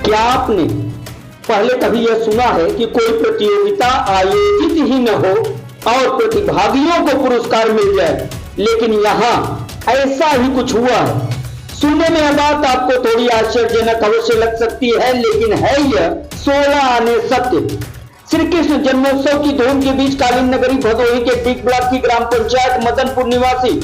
क्या आपने पहले कभी यह सुना है कि कोई प्रतियोगिता आयोजित ही न हो और प्रतिभागियों को पुरस्कार मिल जाए, लेकिन यहाँ ऐसा ही कुछ हुआ है। सुनने में यह बात आपको थोड़ी आश्चर्यजनक अवश्य लग सकती है, लेकिन है यह 16 आने सत्य। श्री कृष्ण जन्मोत्सव की धूम के बीच कालीन नगरी भदोही के डिग ब्लॉक की ग्राम पंचायत मदनपुर निवासी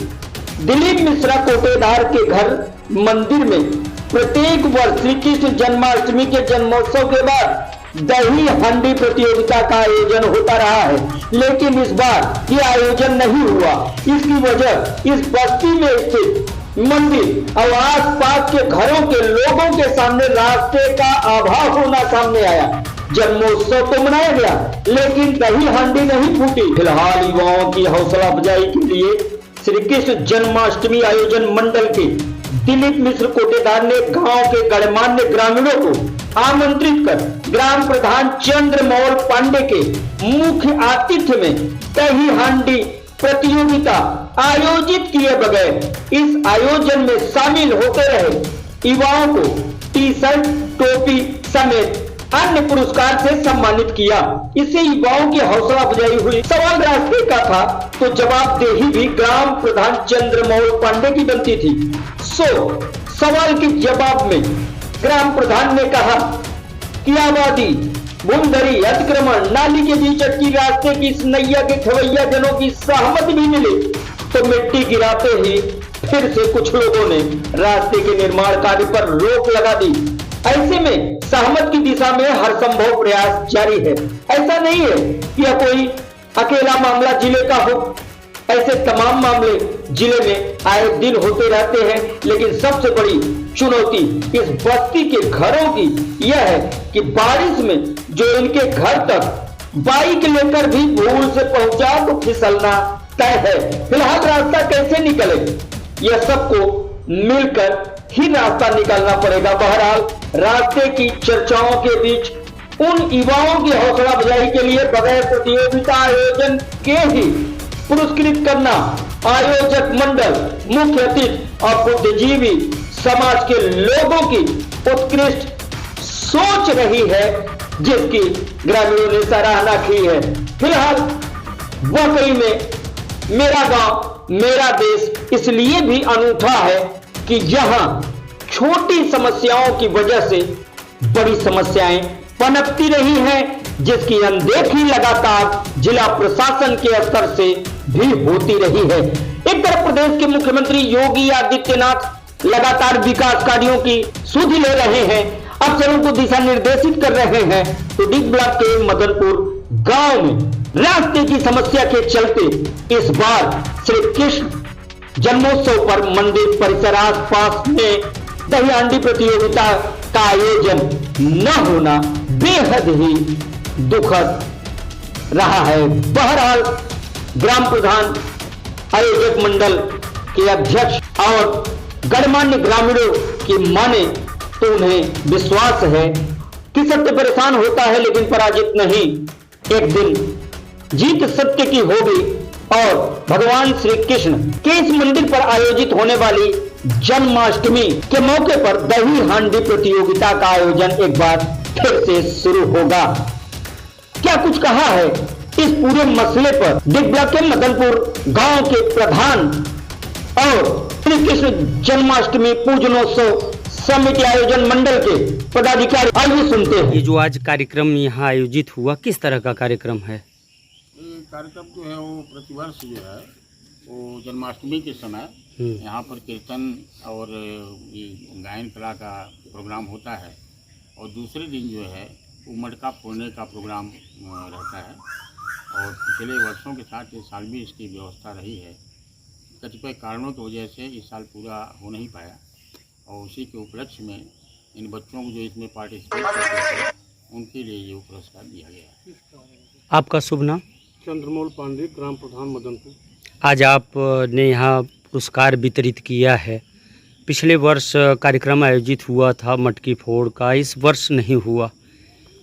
दिलीप मिश्रा कोटेदार के घर मंदिर में प्रत्येक वर्ष श्री कृष्ण जन्माष्टमी के जन्मोत्सव के बाद दही हांडी प्रतियोगिता का आयोजन होता रहा है, लेकिन इस बार यह आयोजन नहीं हुआ। इसकी वजह इस बस्ती में स्थित मंदिर और आसपास के घरों के लोगों के सामने रास्ते का अभाव होना सामने आया। जन्मोत्सव तो मनाया गया, लेकिन दही हांडी नहीं फूटी। फिलहाल युवाओं की हौसला अफजाई के लिए श्री कृष्ण जन्माष्टमी आयोजन मंडल के दिलीप मिश्र कोटेदार ने गांव के गणमान्य ग्रामीणों को आमंत्रित कर ग्राम प्रधान चंद्रमौल पांडे के मुख्य आतिथ्य में दही हांडी प्रतियोगिता आयोजित किए बगैर इस आयोजन में शामिल होते रहे युवाओं को टी शर्ट, टोपी समेत अन्य पुरस्कार से सम्मानित किया। इससे युवाओं की हौसला अफजाई हुई। सवाल रास्ते का था तो जवाबदेही भी ग्राम प्रधान चंद्रमौल पांडे की बनती थी। सवाल के जवाब में ग्राम प्रधान ने कहा कि आबादी, बूंदरी, अतिक्रमण, नाली के बीच अटकी रास्ते की इस नैया के खवैया जनों की सहमति भी मिली तो मिट्टी गिराते ही फिर से कुछ लोगों ने रास्ते के निर्माण कार्य पर रोक लगा दी। ऐसे में सहमत की दिशा में हर संभव प्रयास जारी है। ऐसा नहीं है कि यह कोई अकेला मामला जिले का हो, ऐसे तमाम मामले जिले में आए दिन होते रहते हैं, लेकिन सबसे बड़ी चुनौती इस बस्ती के घरों की यह है कि बारिश में जो इनके घर तक बाइक लेकर भी भूल से पहुंचा तो फिसलना तय है। फिलहाल रास्ता कैसे निकले, यह सबको मिलकर ही रास्ता निकालना पड़ेगा। बहरहाल रास्ते की चर्चाओं के बीच उन युवाओं की हौसला अफजाई के लिए बगैर प्रतियोगिता आयोजन के ही पुरस्कृत करना आयोजक मंडल, मुख्य अतिथि और बुद्धिजीवी समाज के लोगों की उत्कृष्ट सोच रही है, जिसकी ग्रामीणों ने सराहना की है। फिलहाल वाकई में मेरा गांव मेरा देश इसलिए भी अनूठा है कि यहां छोटी समस्याओं की वजह से बड़ी समस्याएं पनपती रही हैं, जिसकी अनदेखी लगातार जिला प्रशासन के स्तर से भी होती रही है। एक तरफ प्रदेश के मुख्यमंत्री योगी आदित्यनाथ लगातार विकास कार्यों की सुधि ले रहे हैं, अफसरों को दिशा निर्देशित कर रहे हैं, तो डिग ब्लॉक के मदनपुर गांव में रास्ते की समस्या के चलते इस बार श्री कृष्ण जन्मोत्सव पर मंदिर परिसर आसपास में दही हांडी प्रतियोगिता का आयोजन न होना बेहद ही दुखद रहा है। बहरहाल ग्राम प्रधान, आयोजक मंडल के अध्यक्ष और गणमान्य ग्रामीणों की माने तो उन्हें विश्वास है कि सत्य परेशान होता है लेकिन पराजित नहीं। एक दिन जीत सत्य की होगी और भगवान श्री कृष्ण के इस मंदिर पर आयोजित होने वाली जन्माष्टमी के मौके पर दही हांडी प्रतियोगिता का आयोजन एक बार फिर से शुरू होगा। क्या कुछ कहा है इस पूरे मसले पर डिग ब्लॉक के मदनपुर गांव के प्रधान और श्री कृष्ण जन्माष्टमी पूजनोत्सव समिति आयोजन मंडल के पदाधिकारी, आइए सुनते हैं। ये जो आज कार्यक्रम यहाँ आयोजित हुआ, किस तरह का कार्यक्रम है? कार्यक्रम जो है वो प्रतिवर्ष जो है वो जन्माष्टमी के समय यहाँ पर कीर्तन और ये गायन कला का प्रोग्राम होता है और दूसरे दिन जो है वो मटका फोड़ने का प्रोग्राम रहता है। और पिछले वर्षों के साथ इस साल भी इसकी व्यवस्था रही है। कतिपय कारणों की वजह से इस साल पूरा हो नहीं पाया और उसी के उपलक्ष्य में इन बच्चों को जो इसमें पार्टिसिपेट करते थे उनके लिए ये पुरस्कार दिया गया है। आपका शुभ नाम? चंद्रमौल पांडे, ग्राम प्रधान मदनपुर। आज आपने यहाँ पुरस्कार वितरित किया है। पिछले वर्ष कार्यक्रम आयोजित हुआ था मटकी फोड़ का, इस वर्ष नहीं हुआ,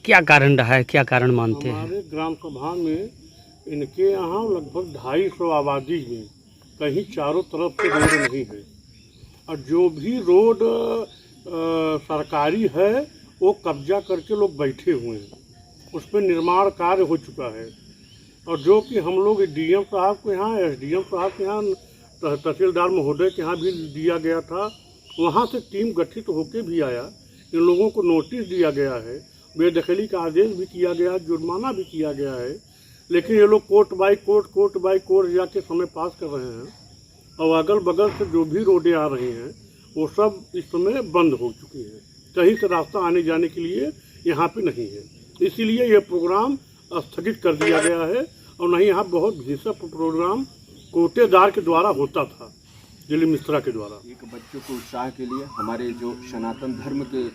क्या कारण रहा है, क्या कारण मानते हैं? हमारे ग्राम सभा में इनके यहाँ लगभग 250 आबादी में कहीं चारों तरफ से रोड नहीं है और जो भी रोड सरकारी है वो कब्जा करके लोग बैठे हुए हैं, उस पर निर्माण कार्य हो चुका है। और जो कि हम लोग डीएम साहब के यहाँ, एसडीएम साहब के यहाँ, तहसीलदार महोदय के यहाँ भी दिया गया था, वहाँ से टीम गठित होकर भी आया, इन लोगों को नोटिस दिया गया है, बेदखली का आदेश भी किया गया है, जुर्माना भी किया गया है, लेकिन ये लोग कोर्ट बाई कोर्ट जाके समय पास कर रहे हैं। और अगल बगल से जो भी रोडें आ रही हैं वो सब इस समय बंद हो चुकी हैं, कहीं से रास्ता आने जाने के लिए यहाँ पे नहीं है। इसीलिए ये प्रोग्राम स्थगित कर दिया गया है। और नहीं, यहाँ बहुत भीषण प्रोग्राम कोटेदार के द्वारा होता था, दिलीप मिश्रा के द्वारा। एक बच्चों को उत्साह के लिए हमारे जो सनातन धर्म के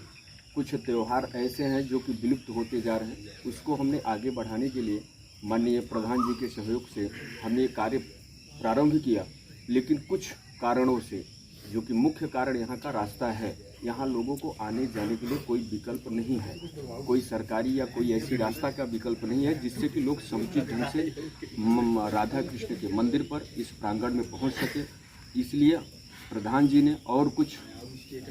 कुछ त्यौहार ऐसे हैं जो कि विलुप्त होते जा रहे हैं, उसको हमने आगे बढ़ाने के लिए माननीय प्रधान जी के सहयोग से हमने ये कार्य प्रारंभ किया। लेकिन कुछ कारणों से, जो कि मुख्य कारण यहाँ का रास्ता है, यहाँ लोगों को आने जाने के लिए कोई विकल्प नहीं है, कोई सरकारी या कोई ऐसी रास्ता का विकल्प नहीं है जिससे कि लोग समुचित ढंग से राधा कृष्ण के मंदिर पर इस प्रांगण में पहुँच सके। इसलिए प्रधान जी ने और कुछ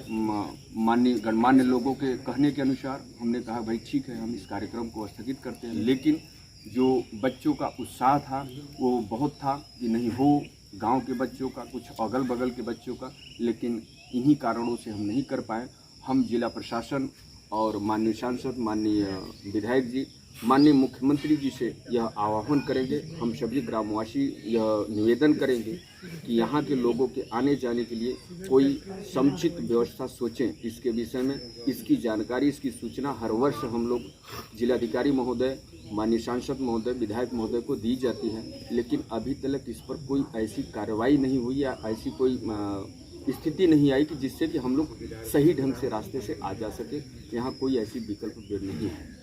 माननीय गणमान्य लोगों के कहने के अनुसार हमने कहा भाई ठीक है, हम इस कार्यक्रम को स्थगित करते हैं। लेकिन जो बच्चों का उत्साह था वो बहुत था कि नहीं हो, गांव के बच्चों का, कुछ अगल बगल के बच्चों का, लेकिन इन्हीं कारणों से हम नहीं कर पाए। हम जिला प्रशासन और माननीय सांसद, माननीय विधायक जी, माननीय मुख्यमंत्री जी से यह आह्वान करेंगे, हम सभी ग्रामवासी यह निवेदन करेंगे कि यहाँ के लोगों के आने जाने के लिए कोई समुचित व्यवस्था सोचें। इसके विषय में इसकी जानकारी, इसकी सूचना हर वर्ष हम लोग जिलाधिकारी महोदय, माननीय सांसद महोदय, विधायक महोदय को दी जाती है, लेकिन अभी तक इस पर कोई ऐसी कार्रवाई नहीं हुई या ऐसी कोई स्थिति नहीं आई कि जिससे कि हम लोग सही ढंग से रास्ते से आ जा सके। यहाँ कोई ऐसी विकल्प नहीं है।